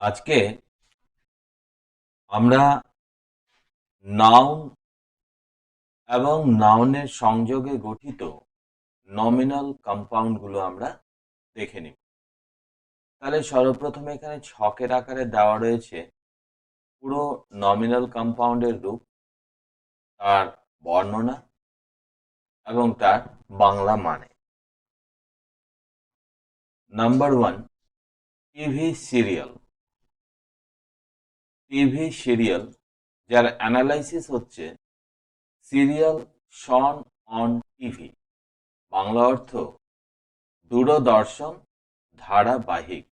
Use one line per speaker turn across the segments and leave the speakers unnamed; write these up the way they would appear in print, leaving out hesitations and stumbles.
আজকে আমরা নাউন এবং নাউনের সংযোগে গঠিত নমিনাল কম্পাউন্ডগুলো আমরা দেখে নিব। তাহলে সর্বপ্রথমে এখানে ছকের আকারে দেওয়া রয়েছে পুরো নমিনাল কম্পাউন্ডের রূপ, তার বর্ণনা এবং তার বাংলা মানে। Number 1, TV serial. TV serial যার অ্যানালাইসিস হচ্ছে serial shown on TV, Bangla অর্থ দূরদর্শন ধারাবাহিক।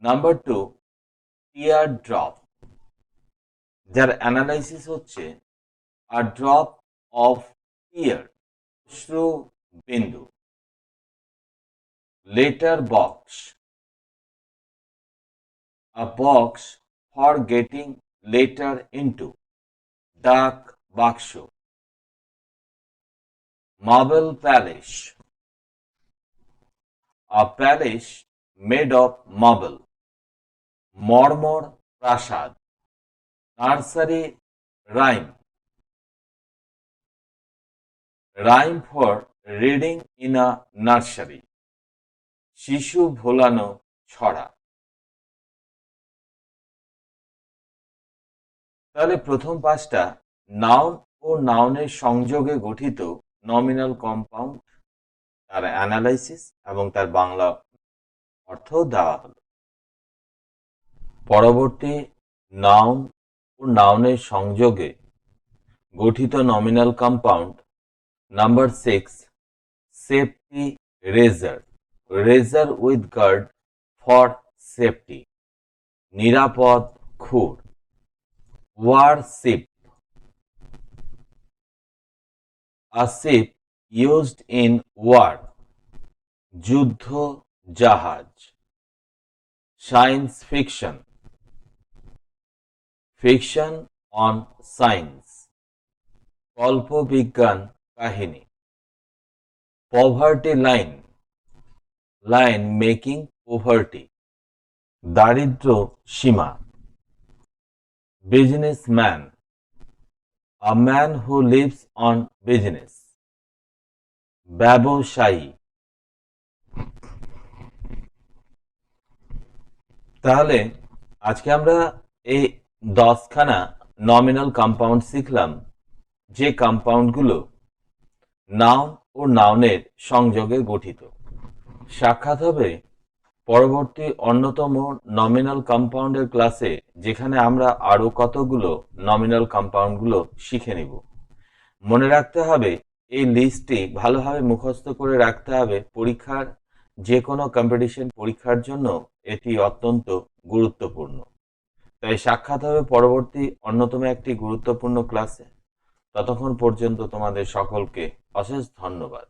নাম্বার 2, টিয়ার ড্রপ যার অ্যানালাইসিস হচ্ছে আ ড্রপ অফ টিয়ার, অশ্রু বিন্দু। Letter box, a box for getting letter into, ডাক বাক্স। Marble palace, a palace made of marble, মর্মর প্রাসাদ। Nursery rhyme, rhyme for reading in a nursery, শিশু ভোলানো ছড়া। তাহলে প্রথম পাঁচটা নাউন ও নাউনের সংযোগে গঠিত নমিনাল কম্পাউন্ড, তার অ্যানালাইসিস এবং তার বাংলা অর্থ দেওয়া হলো। পরবর্তী নাউন ও নাউনের সংযোগে গঠিত nominal compound number 6, safety razor, razor with guard for safety, নিরাপদ খুর। Warship, a ship used in war, যুদ্ধ জাহাজ। Science fiction, fiction on science, কল্পবিজ্ঞান কাহিনী। Poverty line, line making poverty, দারিদ্র সীমা। Businessman, a man who lives on business, ব্যবসায়ী। তাহলে আজকে আমরা এই 10খানা নমিনাল কম্পাউন্ড শিখলাম, যে কম্পাউন্ডগুলো নাউন ও নাউনের সংযোগে গঠিত। সাক্ষাৎ হবে পরবর্তী অন্যতম নমিনাল কম্পাউন্ডের ক্লাসে, যেখানে আমরা আরো কতগুলো নমিনাল কম্পাউন্ডগুলো শিখে নিব। মনে রাখতে হবে, এই লিস্টটি ভালোভাবে মুখস্থ করে রাখতে হবে। পরীক্ষার যে কোনো কম্পিটিশন পরীক্ষার জন্য এটি অত্যন্ত গুরুত্বপূর্ণ। তাই সাক্ষাৎ হবে পরবর্তী অন্যতম একটি গুরুত্বপূর্ণ ক্লাসে। ততক্ষণ পর্যন্ত তোমাদের সকলকে অশেষ ধন্যবাদ।